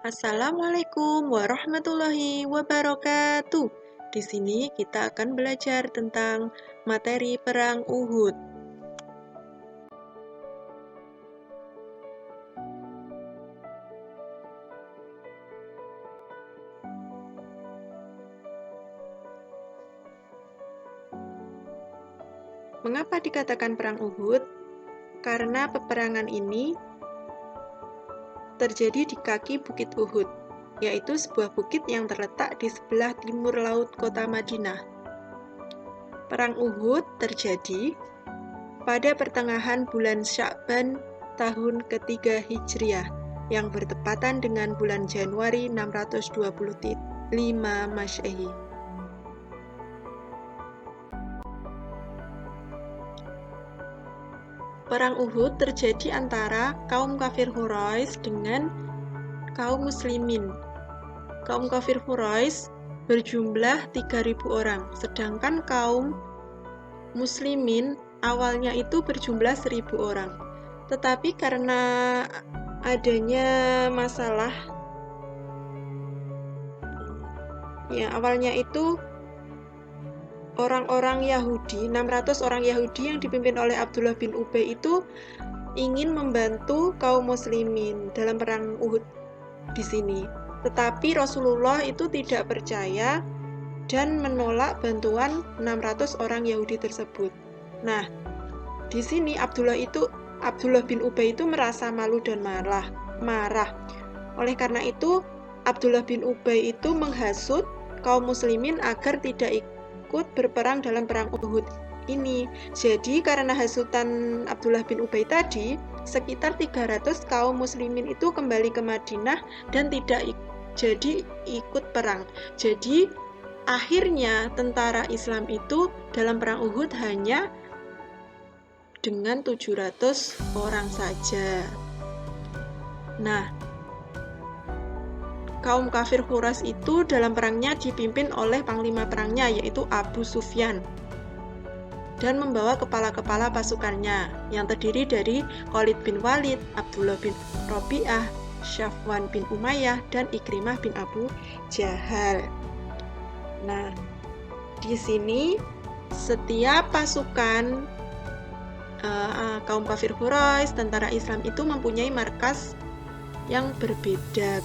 Assalamualaikum warahmatullahi wabarakatuh. Di sini kita akan belajar tentang materi Perang Uhud. Mengapa dikatakan Perang Uhud? Karena peperangan ini terjadi di kaki Bukit Uhud, yaitu sebuah bukit yang terletak di sebelah timur laut kota Madinah. Perang Uhud terjadi pada pertengahan bulan Sya'ban tahun ketiga Hijriah yang bertepatan dengan bulan Januari 625 Masehi. Perang Uhud terjadi antara kaum kafir Quraisy dengan kaum muslimin. Kaum kafir Quraisy berjumlah 3.000 orang, sedangkan kaum muslimin awalnya itu berjumlah 1.000 orang. Tetapi karena adanya masalah, awalnya itu orang-orang Yahudi, 600 orang Yahudi yang dipimpin oleh Abdullah bin Ubay itu ingin membantu kaum muslimin dalam perang Uhud di sini. Tetapi Rasulullah itu tidak percaya dan menolak bantuan 600 orang Yahudi tersebut. Nah, di sini Abdullah bin Ubay itu merasa malu dan marah. Oleh karena itu, Abdullah bin Ubay itu menghasut kaum muslimin agar tidak ikut berperang dalam perang Uhud ini. Jadi karena hasutan Abdullah bin Ubay tadi, sekitar 300 kaum muslimin itu kembali ke Madinah dan tidak jadi ikut perang. Jadi akhirnya tentara Islam itu dalam perang Uhud hanya dengan 700 orang saja. Nah, kaum kafir Quraisy itu dalam perangnya dipimpin oleh panglima perangnya, yaitu Abu Sufyan, dan membawa kepala-kepala pasukannya yang terdiri dari Khalid bin Walid, Abdullah bin Rabi'ah, Safwan bin Umayyah, dan Ikrimah bin Abu Jahal. Nah, di sini setiap pasukan kaum kafir Quraisy, tentara Islam itu mempunyai markas yang berbeda.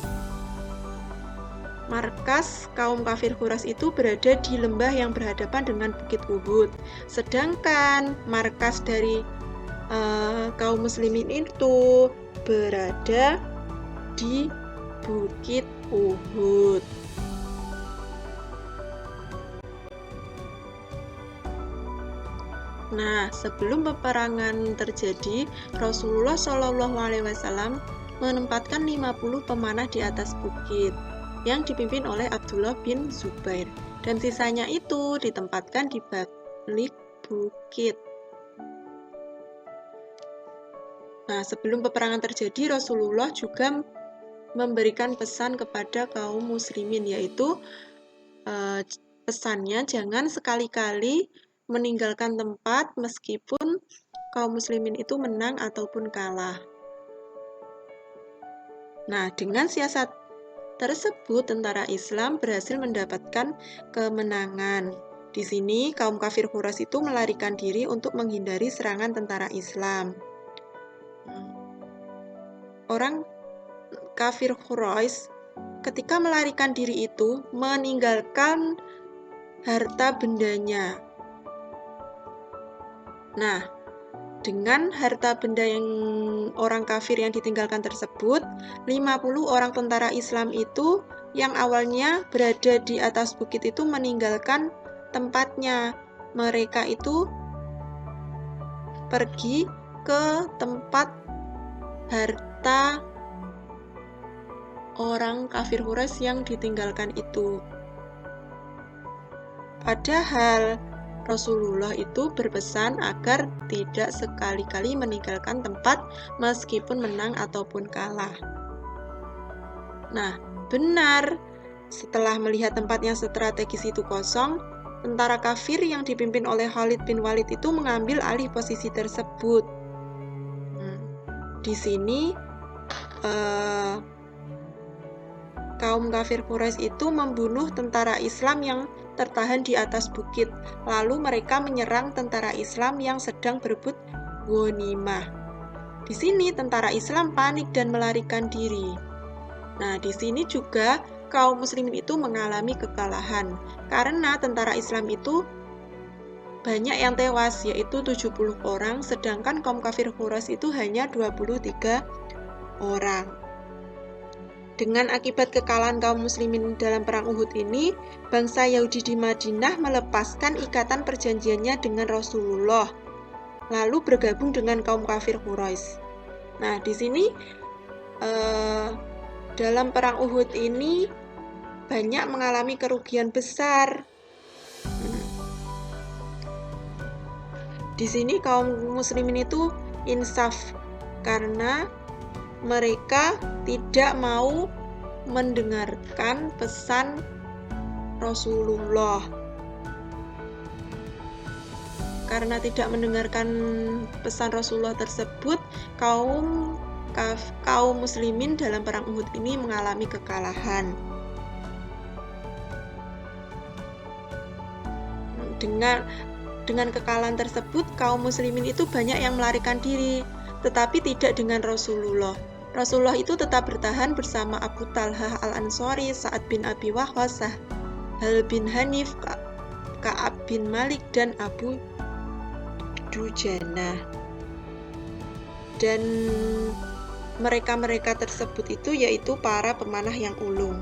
Markas kaum kafir Quraisy itu berada di lembah yang berhadapan dengan Bukit Uhud. Sedangkan markas dari kaum muslimin itu berada di Bukit Uhud. Nah, sebelum peperangan terjadi, Rasulullah SAW menempatkan 50 pemanah di atas bukit yang dipimpin oleh Abdullah bin Zubair, dan sisanya itu ditempatkan di balik bukit. Nah, sebelum peperangan terjadi, Rasulullah juga memberikan pesan kepada kaum muslimin, yaitu pesannya jangan sekali-kali meninggalkan tempat meskipun kaum muslimin itu menang ataupun kalah. Nah, dengan siasat tersebut, tentara Islam berhasil mendapatkan kemenangan. Di sini, kaum kafir Quraisy itu melarikan diri untuk menghindari serangan tentara Islam. Orang kafir Quraisy ketika melarikan diri itu meninggalkan harta bendanya. Nah, dengan harta benda yang orang kafir yang ditinggalkan tersebut, 50 orang tentara Islam itu yang awalnya berada di atas bukit itu meninggalkan tempatnya. Mereka itu pergi ke tempat harta orang kafir Quraisy yang ditinggalkan itu. Padahal Rasulullah itu berpesan agar tidak sekali-kali meninggalkan tempat meskipun menang ataupun kalah. Nah, benar, setelah melihat tempat yang strategis itu kosong, tentara kafir yang dipimpin oleh Khalid bin Walid itu mengambil alih posisi tersebut. Di sini kaum kafir Quraisy itu membunuh tentara Islam yang tertahan di atas bukit. Lalu mereka menyerang tentara Islam yang sedang berebut ghanimah. Di sini tentara Islam panik dan melarikan diri. Nah, di sini juga kaum muslimin itu mengalami kekalahan karena tentara Islam itu banyak yang tewas, yaitu 70 orang, sedangkan kaum kafir Quraisy itu hanya 23 orang. Dengan akibat kekalahan kaum muslimin dalam perang Uhud ini, bangsa Yahudi di Madinah melepaskan ikatan perjanjiannya dengan Rasulullah, lalu bergabung dengan kaum kafir Quraisy. Nah, di sini dalam perang Uhud ini banyak mengalami kerugian besar. Di sini kaum muslimin itu insaf karena mereka tidak mau mendengarkan pesan Rasulullah. Karena tidak mendengarkan pesan Rasulullah tersebut, kaum muslimin dalam perang Uhud ini mengalami kekalahan. Dengan kekalahan tersebut, kaum muslimin itu banyak yang melarikan diri, tetapi tidak dengan Rasulullah. Rasulullah itu tetap bertahan bersama Abu Talhah Al-Ansari, Sa'ad bin Abi Waqqas, Sahal bin Hanif, Ka'ab bin Malik, dan Abu Dujana. Dan mereka-mereka tersebut itu yaitu para pemanah yang ulung.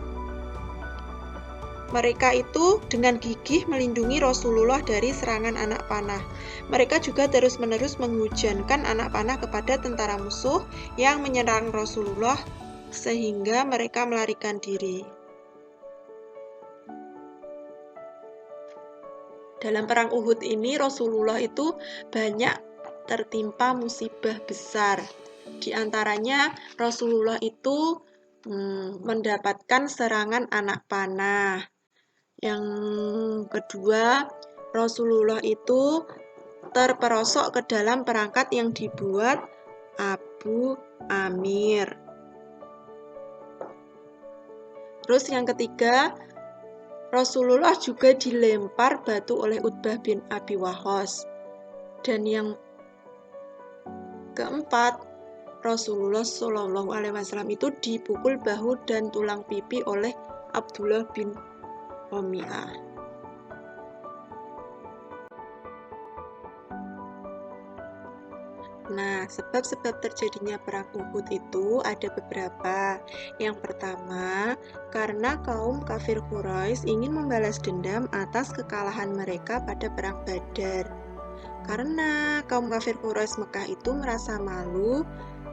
Mereka itu dengan gigih melindungi Rasulullah dari serangan anak panah. Mereka juga terus-menerus menghujankan anak panah kepada tentara musuh yang menyerang Rasulullah sehingga mereka melarikan diri. Dalam perang Uhud ini Rasulullah itu banyak tertimpa musibah besar. Di antaranya Rasulullah itu mendapatkan serangan anak panah. Yang kedua, Rasulullah itu terperosok ke dalam perangkat yang dibuat Abu Amir. Terus yang ketiga, Rasulullah juga dilempar batu oleh Utbah bin Abi Waqqas. Dan yang keempat, Rasulullah SAW itu dipukul bahu dan tulang pipi oleh Abdullah bin Umayyah. Nah, sebab-sebab terjadinya perang Uhud itu ada beberapa. Yang pertama, karena kaum kafir Quraisy ingin membalas dendam atas kekalahan mereka pada perang Badar. Karena kaum kafir Quraisy Mekah itu merasa malu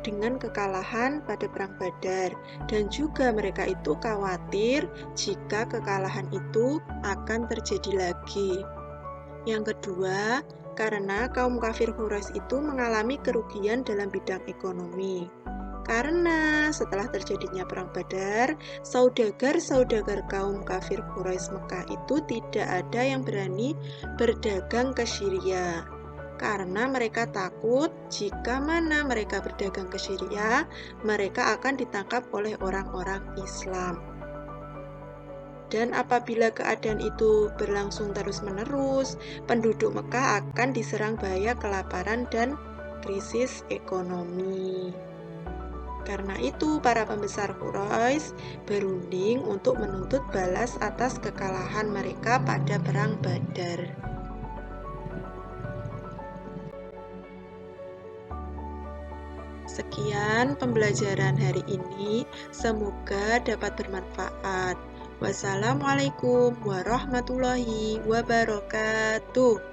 dengan kekalahan pada perang Badar, dan juga mereka itu khawatir jika kekalahan itu akan terjadi lagi. Yang kedua, karena kaum kafir Quraisy itu mengalami kerugian dalam bidang ekonomi. Karena setelah terjadinya perang Badar, saudagar-saudagar kaum kafir Quraisy Mekah itu tidak ada yang berani berdagang ke Syria. Karena mereka takut jika mana mereka berdagang ke Syria, mereka akan ditangkap oleh orang-orang Islam. Dan apabila keadaan itu berlangsung terus-menerus, penduduk Mekah akan diserang bahaya kelaparan dan krisis ekonomi. Karena itu, para pembesar Quraisy berunding untuk menuntut balas atas kekalahan mereka pada perang Badar. Sekian pembelajaran hari ini, semoga dapat bermanfaat. Wassalamualaikum warahmatullahi wabarakatuh.